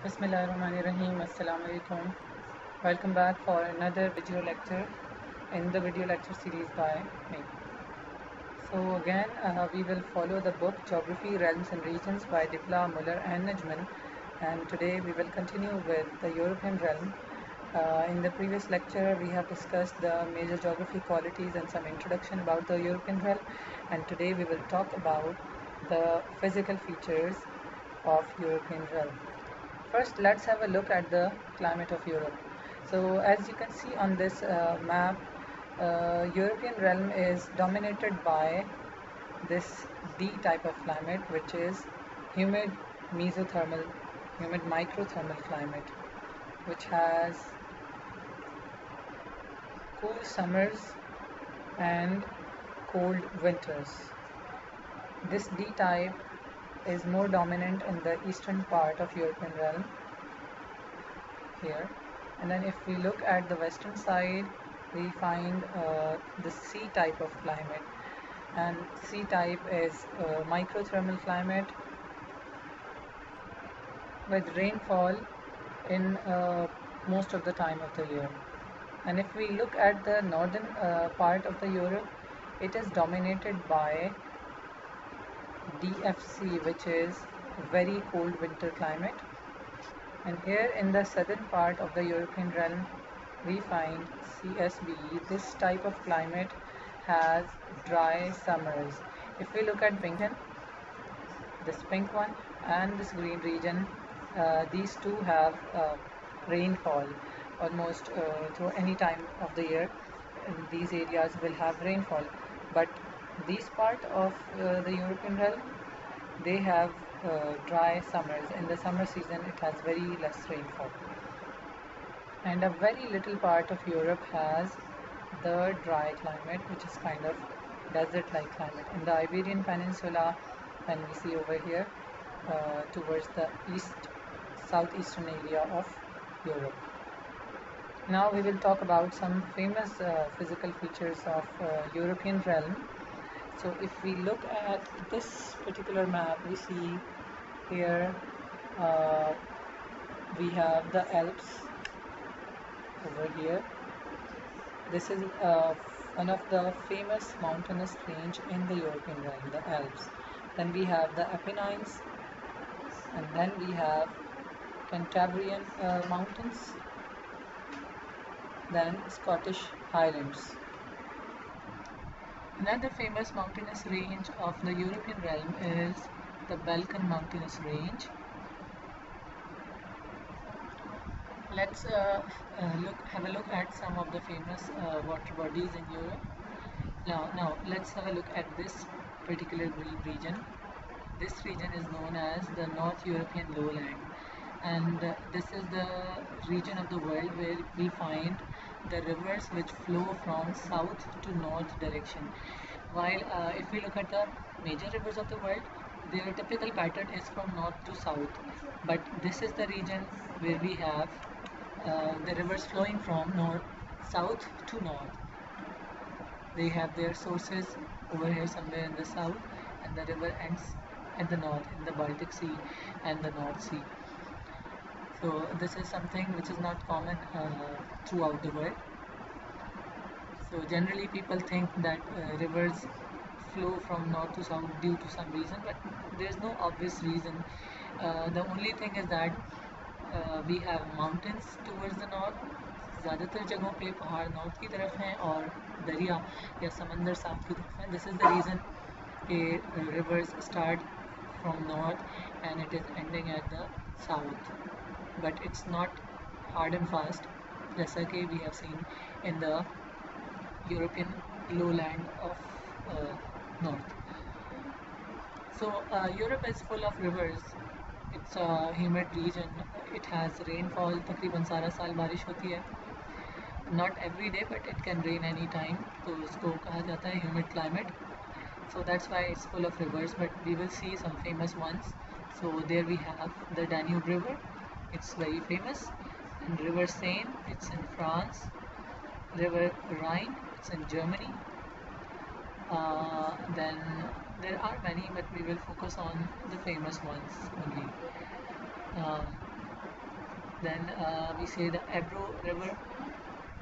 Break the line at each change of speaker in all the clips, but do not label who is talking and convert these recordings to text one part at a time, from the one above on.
Bismillahirrahmanirrahim. Assalamu alaikum. Welcome back for another video lecture in the video lecture series by me. So again, we will follow the book Geography, Realms and Regions by Dipla, Muller and Najman. And today we will continue with the European realm. In the previous lecture, we have discussed the major geography qualities and some introduction about the European realm. And today we will talk about the physical features of European realm. First, let's have a look at the climate of Europe. So, as you can see on this map, European realm is dominated by this D type of climate, which is humid mesothermal, humid microthermal climate, which has cool summers and cold winters. This D type is more dominant in the eastern part of European realm here, and then if we look at the western side, we find the C type of climate, and C type is microthermal climate with rainfall in most of the time of the year. And if we look at the northern part of the Europe, it is dominated by DFC, which is very cold winter climate. And here in the southern part of the European realm, we find CSB. This type of climate has dry summers. If we look at Bingen, this pink one and this green region, these two have rainfall almost through any time of the year. And these areas will have rainfall, but these part of the European realm, they have dry summers. In the summer season, it has very less rainfall, and a very little part of Europe has the dry climate, which is kind of desert-like climate. In the Iberian Peninsula, and we see over here towards the southeastern area of Europe. Now we will talk about some famous physical features of European realm. So if we look at this particular map, we see here we have the Alps over here. This is one of the famous mountainous range in the European realm, the Alps. Then we have the Apennines, and then we have Cantabrian mountains, then Scottish Highlands. Another famous mountainous range of the European realm is the Balkan mountainous range. Let's have a look at some of the famous water bodies in Europe. Now let's have a look at this particular green region. This region is known as the North European lowland, and this is the region of the world where we find the rivers which flow from south to north direction. While if we look at the major rivers of the world, their typical pattern is from north to south, but this is the region where we have the rivers flowing from south to north. They have their sources over here somewhere in the south, and the river ends at the north in the Baltic Sea and the North Sea. So this is something which is not common throughout the world. So generally people think that rivers flow from north to south due to some reason, but there is no obvious reason. The only thing is that we have mountains towards the north. ज़्यादातर जगहों पे पहाड़ north की तरफ हैं और दरिया या समंदर साउथ की तरफ हैं. This is the reason कि rivers start from north and it is ending at the south. But it's not hard and fast, जैसा कि we have seen in the European lowland of north. So Europe is full of rivers. It's a humid region. It has rainfall. तकरीबन सारा साल बारिश होती है. Not every day, but it can rain any time. तो उसको कहा जाता है humid climate. So that's why it's full of rivers. But we will see some famous ones. So there we have the Danube River. It's very famous. And River Seine. It's in France. River Rhine. It's in Germany. Then there are many, but we will focus on the famous ones only. Then we say the Ebro River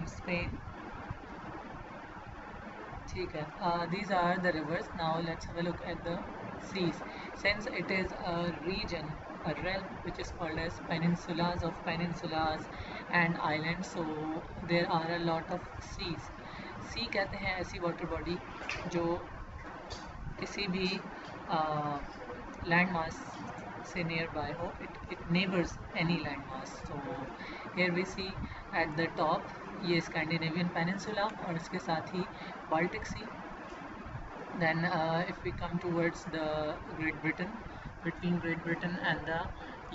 in Spain. These are the rivers. Now let's have a look at the seas. Since it is a region, a realm which is called as peninsulas of peninsulas and islands, so there are a lot of seas. Sea कहते हैं ऐसी water body जो किसी भी land mass से near by हो. It neighbors any land mass. So here we see at the top ये Scandinavian peninsula और इसके साथ ही Baltic Sea. Then if we come towards the Great Britain, between Great Britain and the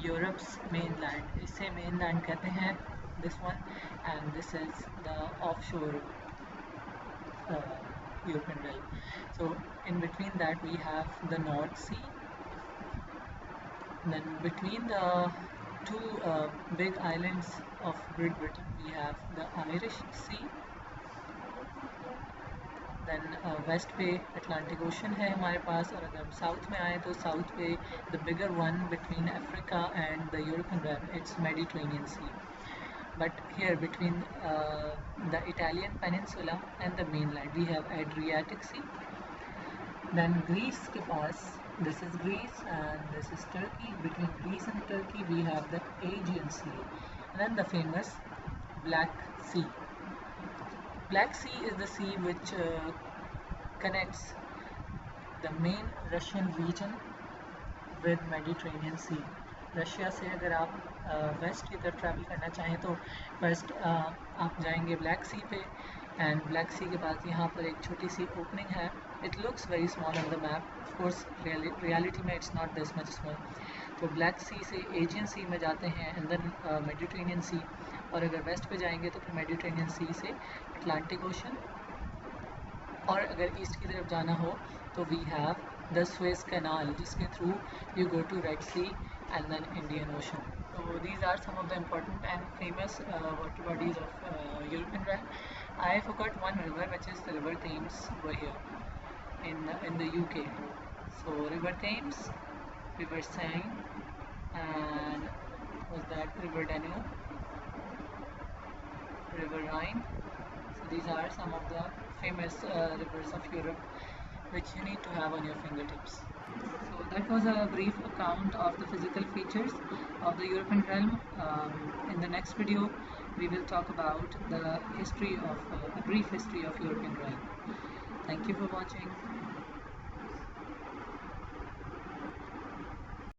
Europe's mainland, इसे mainland कहते हैं, this one, and this is the offshore European realm. So in between that we have the North Sea. Then between the two big islands of Great Britain we have the Irish Sea. Then west पे Atlantic Ocean है हमारे पास, और अगर हम south में आए तो south पे the bigger one between Africa and the European realm, it's Mediterranean Sea. But here between the Italian peninsula and the mainland we have Adriatic Sea. Then Greece के पास, this is Greece and this is Turkey. Between Greece and Turkey we have the Aegean Sea. And then the famous Black Sea. Black Sea is the sea which connects the main Russian region with Mediterranean Sea. Russia से अगर आप waste की तरफ travel करना चाहें तो first आप जाएंगे ब्लैक सी पे, एंड ब्लैक सी के बाद यहाँ पर एक छोटी सी ओपनिंग है. It looks very small on the map, of course reality में it's not this much small. तो ब्लैक सी से एजियन सी में जाते हैं एंड देन मेडिटेरेनियन सी, और अगर वेस्ट पे जाएंगे तो फिर मेडिटेरेनियन सी से अटलांटिक ओशन, और अगर ईस्ट की तरफ जाना हो तो we have the Suez Canal जिसके through you go to Red Sea and then Indian Ocean. So these are some of the important and famous water bodies of European realm. I forgot one river, which is the River Thames over here in the UK. So River Thames, River Seine, and was that River Danube, River Rhine. So these are some of the famous rivers of Europe which you need to have on your fingertips. So that was a brief account of the physical features of the European realm. In the next video we will talk about the history of a brief history of European realm. Thank you for watching.